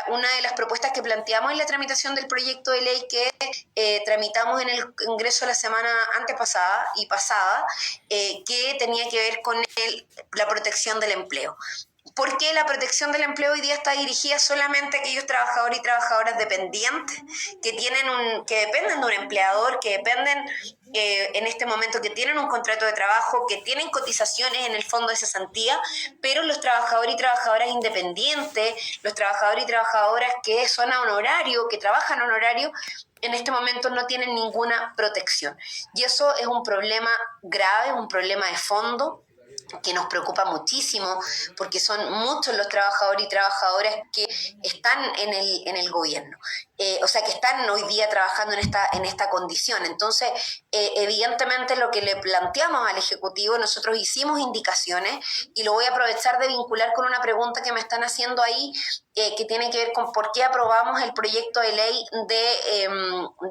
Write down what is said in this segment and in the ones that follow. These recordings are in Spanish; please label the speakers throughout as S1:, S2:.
S1: Una de las propuestas que planteamos en la tramitación del proyecto de ley que tramitamos en el Congreso la semana antepasada y pasada, que tenía que ver con la protección del empleo. ¿Por qué la protección del empleo hoy día está dirigida solamente a aquellos trabajadores y trabajadoras dependientes que dependen de un empleador, que dependen en este momento, que tienen un contrato de trabajo, que tienen cotizaciones en el fondo de cesantía, pero los trabajadores y trabajadoras independientes, los trabajadores y trabajadoras que son a honorario, que trabajan a honorario, en este momento no tienen ninguna protección? Y eso es un problema grave, un problema de fondo, que nos preocupa muchísimo, porque son muchos los trabajadores y trabajadoras que están en el gobierno, o sea, que están hoy día trabajando en esta condición. Entonces, evidentemente lo que le planteamos al Ejecutivo, nosotros hicimos indicaciones, y lo voy a aprovechar de vincular con una pregunta que me están haciendo ahí, que tiene que ver con por qué aprobamos el proyecto de ley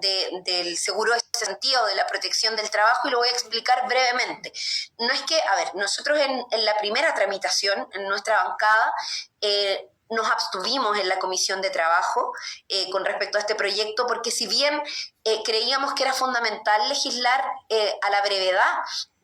S1: del seguro de cesantía o de la protección del trabajo, y lo voy a explicar brevemente. No es que, a ver, nosotros en la primera tramitación, en nuestra bancada, nos abstuvimos en la Comisión de Trabajo con respecto a este proyecto, porque si bien creíamos que era fundamental legislar a la brevedad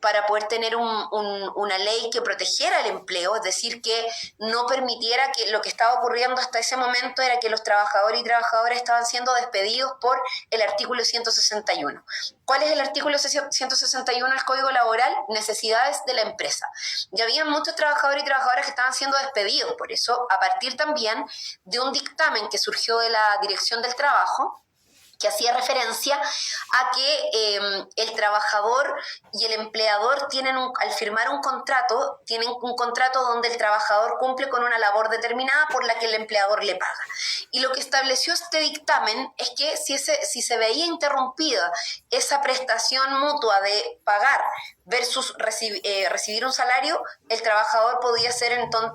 S1: para poder tener una ley que protegiera el empleo, es decir, que no permitiera que lo que estaba ocurriendo hasta ese momento era que los trabajadores y trabajadoras estaban siendo despedidos por el artículo 161. ¿Cuál es el artículo 161 del Código Laboral? Necesidades de la empresa. Ya había muchos trabajadores y trabajadoras que estaban siendo despedidos por eso, a partir también de un dictamen que surgió de la Dirección del Trabajo, que hacía referencia a que el trabajador y el empleador al firmar un contrato, tienen un contrato donde el trabajador cumple con una labor determinada por la que el empleador le paga. Y lo que estableció este dictamen es que si se veía interrumpida esa prestación mutua de pagar versus recibir un salario, el trabajador podía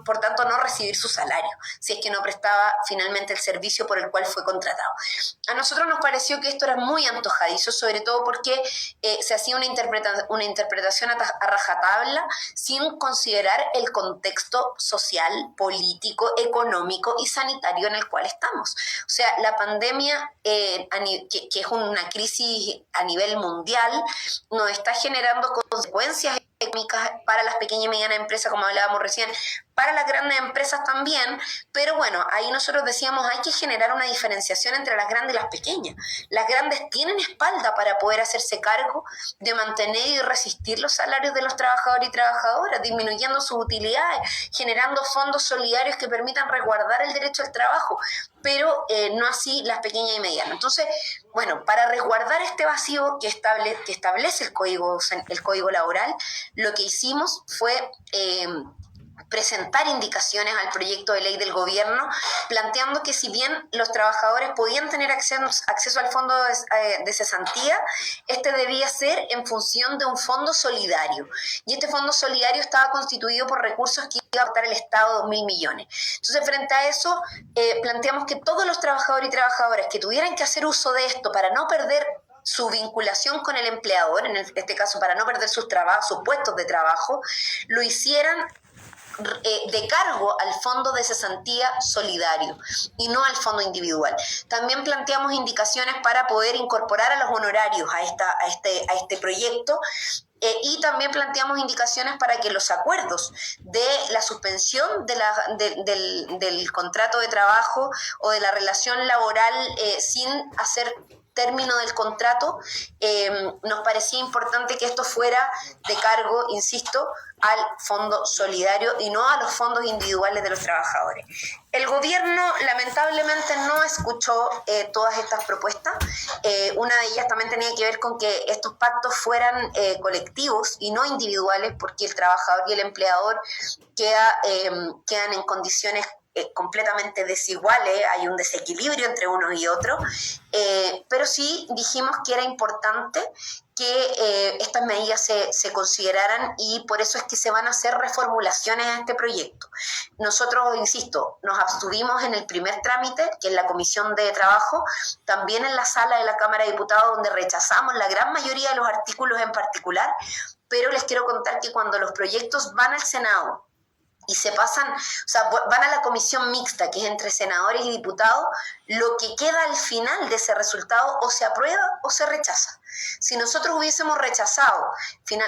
S1: por tanto no recibir su salario, si es que no prestaba finalmente el servicio por el cual fue contratado. A nosotros nos pareció que esto era muy antojadizo, sobre todo porque se hacía una interpretación a rajatabla, sin considerar el contexto social, político, económico y sanitario en el cual estamos. O sea, la pandemia, que es una crisis a nivel mundial, nos está generando consecuencias económicas para las pequeñas y medianas empresas, como hablábamos recién, para las grandes empresas también, pero bueno, ahí nosotros decíamos, hay que generar una diferenciación entre las grandes y las pequeñas. Las grandes tienen espalda para poder hacerse cargo de mantener y resistir los salarios de los trabajadores y trabajadoras, disminuyendo sus utilidades, generando fondos solidarios que permitan resguardar el derecho al trabajo, pero no así las pequeñas y medianas. Entonces, bueno, para resguardar este vacío que establece el Código Laboral, lo que hicimos fue presentar indicaciones al proyecto de ley del gobierno, planteando que si bien los trabajadores podían tener acceso al fondo de cesantía, este debía ser en función de un fondo solidario. Y este fondo solidario estaba constituido por recursos que iba a aportar el Estado, 2.000 millones. Entonces, frente a eso, planteamos que todos los trabajadores y trabajadoras que tuvieran que hacer uso de esto para no perder su vinculación con el empleador, en este caso para no perder sus puestos de trabajo, lo hicieran de cargo al fondo de cesantía solidario y no al fondo individual. También planteamos indicaciones para poder incorporar a los honorarios a este proyecto, y también planteamos indicaciones para que los acuerdos de la suspensión del contrato de trabajo o de la relación laboral sin hacer término del contrato, nos parecía importante que esto fuera de cargo, insisto, al fondo solidario y no a los fondos individuales de los trabajadores. El gobierno lamentablemente no escuchó todas estas propuestas. Una de ellas también tenía que ver con que estos pactos fueran colectivos y no individuales, porque el trabajador y el empleador quedan en condiciones completamente desiguales, hay un desequilibrio entre unos y otros, pero sí dijimos que era importante que estas medidas se consideraran, y por eso es que se van a hacer reformulaciones a este proyecto. Nosotros, insisto, nos abstuvimos en el primer trámite, que es la Comisión de Trabajo, también en la sala de la Cámara de Diputados, donde rechazamos la gran mayoría de los artículos en particular, pero les quiero contar que cuando los proyectos van al Senado y se pasan, o sea, van a la comisión mixta, que es entre senadores y diputados, lo que queda al final de ese resultado o se aprueba o se rechaza. Si nosotros hubiésemos rechazado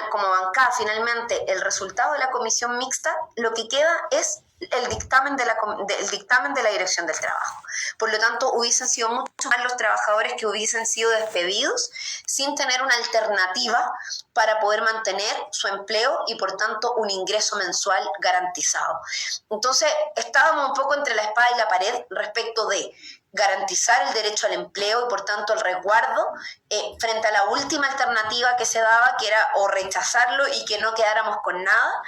S1: como bancada finalmente el resultado de la comisión mixta, lo que queda es el dictamen de la Dirección del Trabajo. Por lo tanto, hubiesen sido mucho más los trabajadores que hubiesen sido despedidos sin tener una alternativa para poder mantener su empleo y, por tanto, un ingreso mensual garantizado. Entonces, estábamos un poco entre la espada y la pared respecto de garantizar el derecho al empleo y, por tanto, el resguardo frente a la última alternativa que se daba, que era o rechazarlo y que no quedáramos con nada,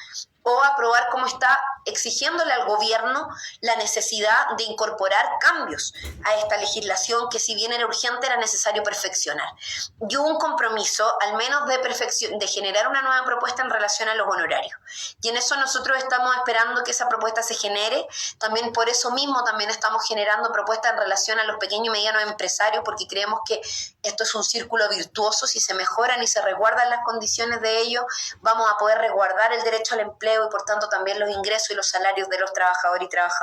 S1: o aprobar como está, exigiéndole al gobierno la necesidad de incorporar cambios a esta legislación que, si bien era urgente, era necesario perfeccionar. Y hubo un compromiso, al menos de generar una nueva propuesta en relación a los honorarios. Y en eso nosotros estamos esperando que esa propuesta se genere. También por eso mismo también estamos generando propuestas en relación a los pequeños y medianos empresarios, porque creemos que esto es un círculo virtuoso. Si se mejoran y se resguardan las condiciones de ellos, vamos a poder resguardar el derecho al empleo y, por tanto, también los ingresos y los salarios de los trabajadores y trabajadoras.